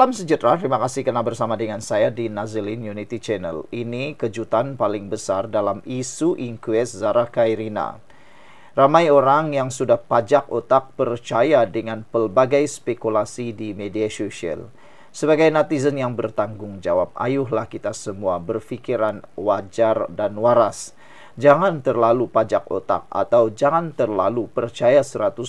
Salam sejahtera, terima kasih karena bersama dengan saya di Nazilin Unity Channel. Ini kejutan paling besar dalam isu inquest Zara Khairina. Ramai orang yang sudah pajak otak percaya dengan pelbagai spekulasi di media sosial. Sebagai netizen yang bertanggung jawab, ayuhlah kita semua berfikiran wajar dan waras. Jangan terlalu pajak otak atau jangan terlalu percaya 100%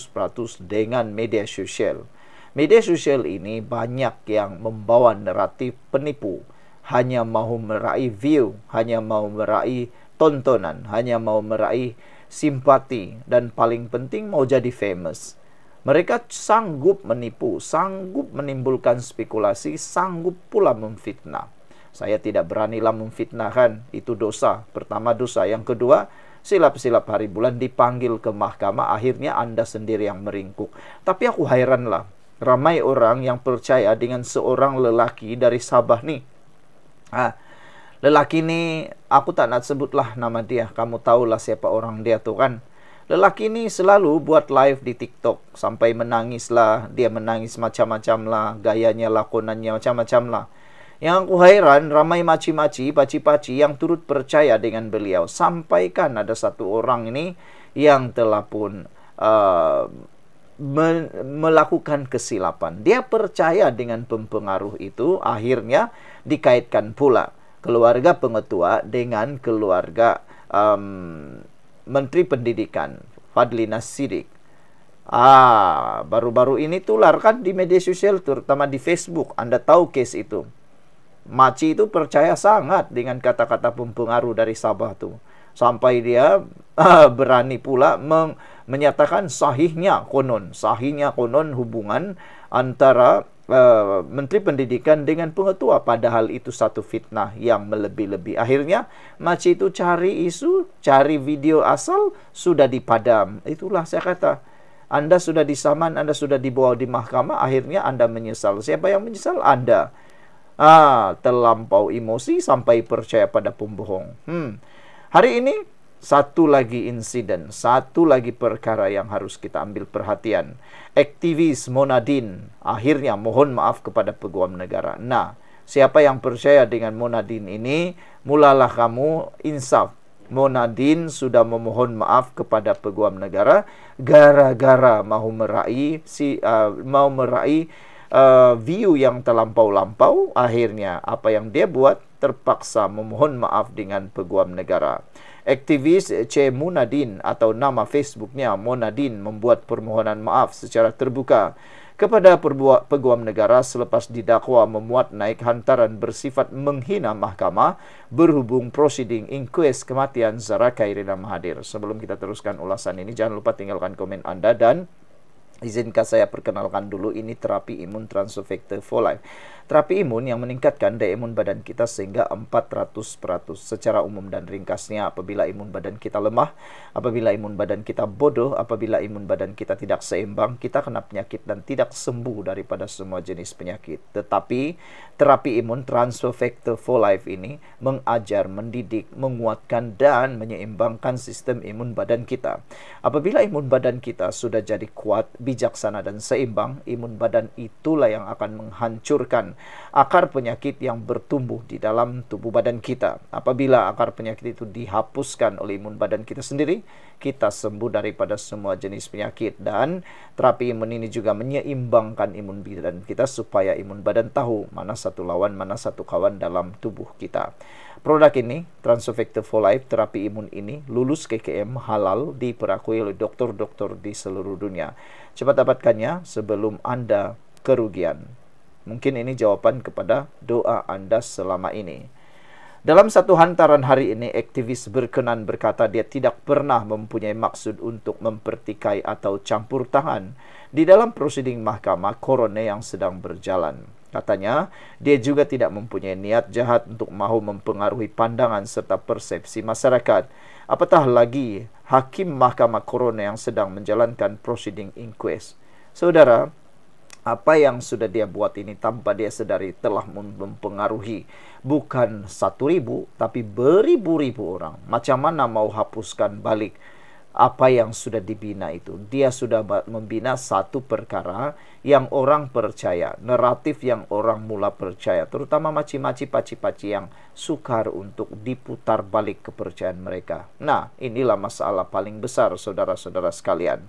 dengan media sosial. Media sosial ini banyak yang membawa naratif penipu. Hanya mau meraih view, hanya mau meraih tontonan, hanya mau meraih simpati, dan paling penting mau jadi famous. Mereka sanggup menipu, sanggup menimbulkan spekulasi, sanggup pula memfitnah. Saya tidak beranilah memfitnahkan, itu dosa. Pertama dosa, yang kedua silap-silap hari bulan dipanggil ke mahkamah, akhirnya Anda sendiri yang meringkuk. Tapi aku heranlah, ramai orang yang percaya dengan seorang lelaki dari Sabah nih. Lelaki ini, aku tak nak sebutlah nama dia. Kamu tahulah siapa orang dia tuh kan. Lelaki ini selalu buat live di TikTok. Sampai menangis lah. Dia menangis macam-macam lah. Gayanya, lakonannya macam-macam lah. Yang aku heran, ramai maci-maci, paci-paci yang turut percaya dengan beliau. Sampaikan ada satu orang ini yang telah pun melakukan kesilapan. Dia percaya dengan pempengaruh itu, akhirnya dikaitkan pula keluarga pengetua dengan keluarga Menteri Pendidikan Fadlina Sidik. Baru-baru ini tular kan di media sosial, terutama di Facebook. Anda tahu case itu. Maci itu percaya sangat dengan kata-kata pempengaruh dari Sabah tuh. Sampai dia berani pula menyatakan sahihnya konon hubungan antara Menteri Pendidikan dengan pengetua, padahal itu satu fitnah yang melebih-lebih. Akhirnya Maci itu cari isu, cari video asal, sudah dipadam. Itulah saya kata, Anda sudah disaman, Anda sudah dibawa di mahkamah, akhirnya Anda menyesal. Siapa yang menyesal? Anda. Terlampau emosi sampai percaya pada pembohong. Hari ini satu lagi insiden, satu lagi perkara yang harus kita ambil perhatian. Aktivis Monadeen akhirnya mohon maaf kepada Peguam Negara. Nah, siapa yang percaya dengan Monadeen ini, mulalah kamu insaf. Monadeen sudah memohon maaf kepada Peguam Negara gara-gara mau meraih view yang terlampau-lampau. Akhirnya apa yang dia buat, terpaksa memohon maaf dengan Peguam Negara. Aktivis C. Monadeen atau nama Facebooknya Monadeen membuat permohonan maaf secara terbuka kepada Peguam Negara selepas didakwa memuat naik hantaran bersifat menghina mahkamah berhubung prosiding inquest kematian Zara Khairina Mahathir. Sebelum kita teruskan ulasan ini, jangan lupa tinggalkan komen Anda dan izinkan saya perkenalkan dulu, ini terapi imun Transfer Factor for Life. Terapi imun yang meningkatkan daya imun badan kita sehingga 400%. Secara umum dan ringkasnya, apabila imun badan kita lemah, apabila imun badan kita bodoh, apabila imun badan kita tidak seimbang, kita kena penyakit dan tidak sembuh daripada semua jenis penyakit. Tetapi terapi imun Transfer Factor for Life ini mengajar, mendidik, menguatkan dan menyeimbangkan sistem imun badan kita. Apabila imun badan kita sudah jadi kuat, bijaksana dan seimbang, imun badan itulah yang akan menghancurkan akar penyakit yang bertumbuh di dalam tubuh badan kita. Apabila akar penyakit itu dihapuskan oleh imun badan kita sendiri, kita sembuh daripada semua jenis penyakit. Dan terapi imun ini juga menyeimbangkan imun badan kita supaya imun badan tahu mana satu lawan, mana satu kawan dalam tubuh kita. Produk ini, Transfer Factor for Life, terapi imun ini, lulus KKM halal, diperakui oleh dokter-dokter di seluruh dunia. Cepat dapatkannya sebelum Anda kerugian. Mungkin ini jawaban kepada doa Anda selama ini. Dalam satu hantaran hari ini, aktivis berkenan berkata dia tidak pernah mempunyai maksud untuk mempertikai atau campur tangan di dalam prosiding mahkamah korone yang sedang berjalan. Katanya, dia juga tidak mempunyai niat jahat untuk mahu mempengaruhi pandangan serta persepsi masyarakat. Apatah lagi hakim mahkamah korone yang sedang menjalankan prosiding inquest. Saudara, apa yang sudah dia buat ini tanpa dia sedari telah mempengaruhi bukan 1.000 tapi beribu-ribu orang. Macam mana mau hapuskan balik apa yang sudah dibina itu. Dia sudah membina satu perkara yang orang percaya, naratif yang orang mula percaya, terutama maci-maci, paci-paci yang sukar untuk diputar balik kepercayaan mereka. Nah, inilah masalah paling besar, saudara-saudara sekalian.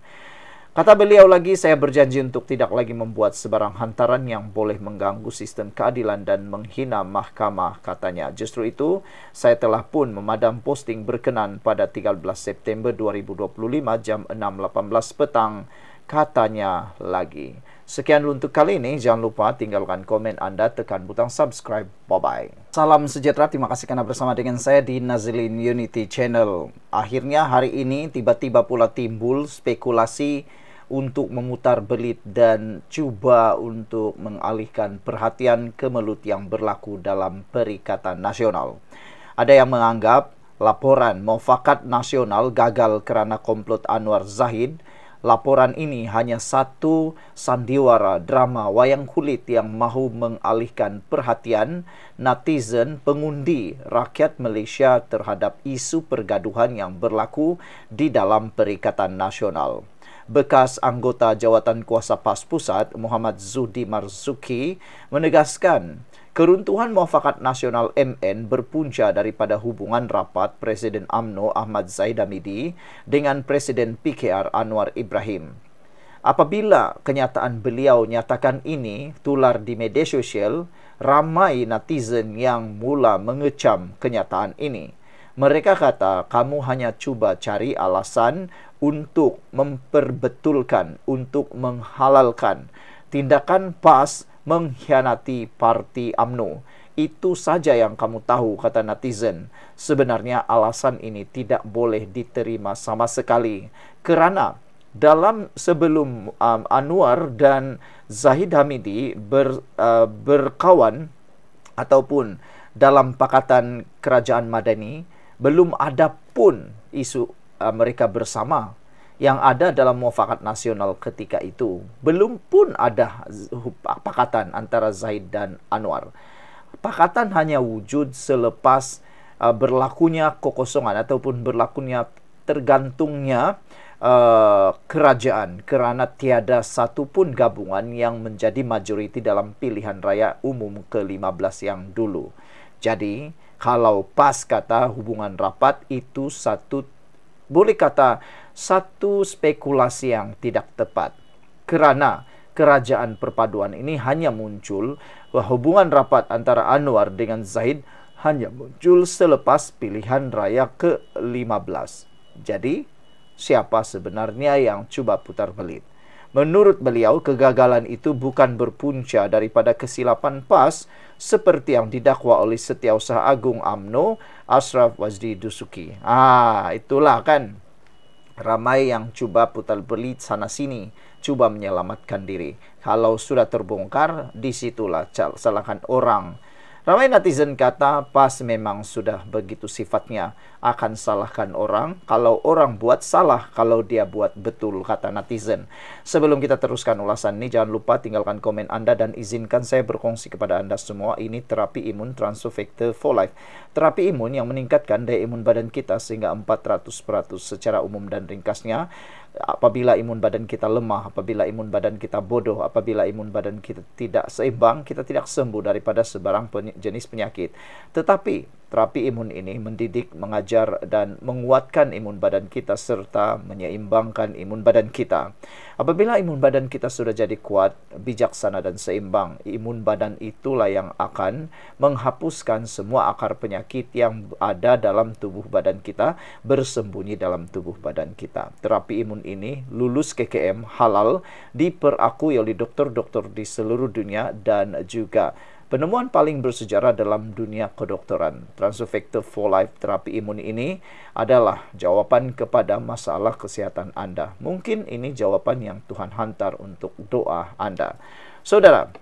Kata beliau lagi, saya berjanji untuk tidak lagi membuat sebarang hantaran yang boleh mengganggu sistem keadilan dan menghina mahkamah, katanya. Justru itu, saya telah pun memadam posting berkenan pada 13 September 2025 jam 6.18 petang, katanya lagi. Sekian untuk kali ini, jangan lupa tinggalkan komen Anda, tekan butang subscribe. Bye-bye. Salam sejahtera, terima kasih karena bersama dengan saya di Nazilin Unity Channel. Akhirnya hari ini tiba-tiba pula timbul spekulasi untuk memutar belit dan cuba untuk mengalihkan perhatian kemelut yang berlaku dalam Perikatan Nasional. Ada yang menganggap laporan Mufakat Nasional gagal kerana komplot Anwar Zahid. Laporan ini hanya satu sandiwara drama wayang kulit yang mahu mengalihkan perhatian netizen, pengundi rakyat Malaysia terhadap isu pergaduhan yang berlaku di dalam Perikatan Nasional. Bekas anggota Jawatan Kuasa PAS Pusat, Muhammad Zuhdi Marzuki, menegaskan keruntuhan Mufakat Nasional MN berpunca daripada hubungan rapat Presiden UMNO Ahmad Zahid Hamidi dengan Presiden PKR Anwar Ibrahim. Apabila kenyataan beliau nyatakan ini tular di media sosial, ramai netizen yang mula mengecam kenyataan ini. Mereka kata, kamu hanya cuba cari alasan untuk memperbetulkan, untuk menghalalkan tindakan PAS mengkhianati parti UMNO. Itu saja yang kamu tahu, kata netizen. Sebenarnya alasan ini tidak boleh diterima sama sekali. Kerana sebelum Anwar dan Zahid Hamidi berkawan ataupun dalam Pakatan Kerajaan Madani, belum ada pun isu mereka bersama yang ada dalam Mufakat Nasional ketika itu. Belum pun ada pakatan antara Zahid dan Anwar. Pakatan hanya wujud selepas berlakunya kekosongan ataupun berlakunya tergantungnya kerajaan, kerana tiada satu pun gabungan yang menjadi majoriti dalam pilihan raya umum ke-15 yang dulu. Jadi, kalau PAS kata hubungan rapat itu boleh kata satu spekulasi yang tidak tepat. Kerana kerajaan perpaduan ini hanya muncul, hubungan rapat antara Anwar dengan Zahid hanya muncul selepas pilihan raya ke-15. Jadi, siapa sebenarnya yang cuba putar belit? Menurut beliau, kegagalan itu bukan berpunca daripada kesilapan PAS seperti yang didakwa oleh Setiausaha Agung UMNO, Ashraf Wazdi Dusuki. Itulah kan. Ramai yang cuba putar belit sana-sini, cuba menyelamatkan diri. Kalau sudah terbongkar, disitulah salahkan orang. Ramai netizen kata PAS memang sudah begitu sifatnya, akan salahkan orang kalau orang buat salah, kalau dia buat betul, kata netizen. Sebelum kita teruskan ulasan ini, jangan lupa tinggalkan komen Anda dan izinkan saya berkongsi kepada Anda semua. Ini terapi imun Transofector for Life. Terapi imun yang meningkatkan daya imun badan kita sehingga 400% secara umum dan ringkasnya. Apabila imun badan kita lemah, apabila imun badan kita bodoh, apabila imun badan kita tidak seimbang, kita tidak sembuh daripada sebarang jenis penyakit. Tetapi terapi imun ini mendidik, mengajar dan menguatkan imun badan kita serta menyeimbangkan imun badan kita. Apabila imun badan kita sudah jadi kuat, bijaksana dan seimbang, imun badan itulah yang akan menghapuskan semua akar penyakit yang ada dalam tubuh badan kita, bersembunyi dalam tubuh badan kita. Terapi imun ini lulus KKM halal, diperakui oleh dokter-dokter di seluruh dunia dan juga penemuan paling bersejarah dalam dunia kedokteran. Transofector for Life terapi imun ini adalah jawapan kepada masalah kesihatan Anda. Mungkin ini jawapan yang Tuhan hantar untuk doa Anda. Saudara,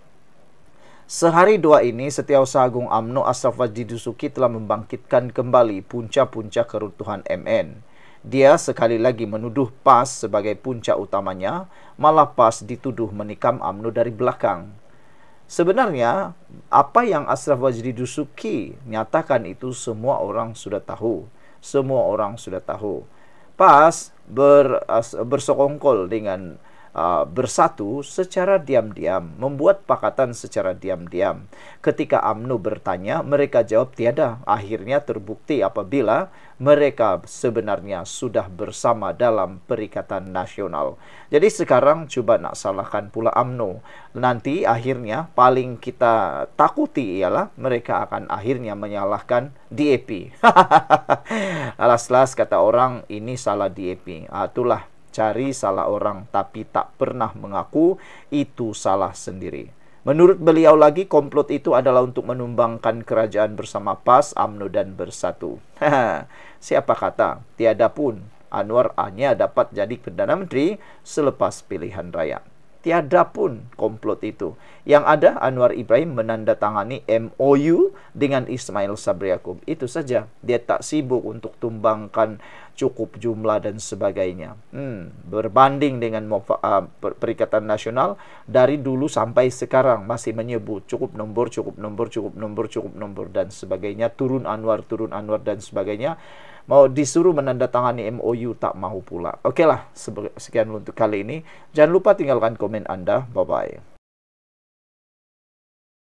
sehari dua ini Setiausaha Agung UMNO Ashraf Wazdi Dusuki telah membangkitkan kembali punca-punca keruntuhan MN. Dia sekali lagi menuduh PAS sebagai punca utamanya, malah PAS dituduh menikam UMNO dari belakang. Sebenarnya, apa yang Ashraf Wazdi Dusuki nyatakan itu semua orang sudah tahu. Semua orang sudah tahu. PAS bersekongkol dengan bersatu secara diam-diam, membuat pakatan secara diam-diam. Ketika UMNO bertanya, mereka jawab tiada. Akhirnya terbukti apabila mereka sebenarnya sudah bersama dalam Perikatan Nasional. Jadi sekarang coba nak salahkan pula UMNO. Nanti akhirnya paling kita takuti ialah mereka akan akhirnya menyalahkan DAP. Alas-alas kata orang, ini salah DAP. Itulah, cari salah orang tapi tak pernah mengaku itu salah sendiri. Menurut beliau lagi, komplot itu adalah untuk menumbangkan kerajaan bersama PAS, UMNO dan Bersatu. Siapa kata tiada pun Anwar hanya dapat jadi Perdana Menteri selepas pilihan raya. Tiada pun komplot itu. Yang ada, Anwar Ibrahim menandatangani MOU dengan Ismail Sabri Yaakob. Itu saja. Dia tak sibuk untuk tumbangkan cukup jumlah dan sebagainya. Berbanding dengan Perikatan Nasional, dari dulu sampai sekarang masih menyebut cukup nombor, cukup nombor, cukup nombor, cukup nombor dan sebagainya. Turun Anwar dan sebagainya. Mau disuruh menandatangani MOU tak mau pula. Oke lah, sekian untuk kali ini. Jangan lupa tinggalkan komen Anda. Bye-bye.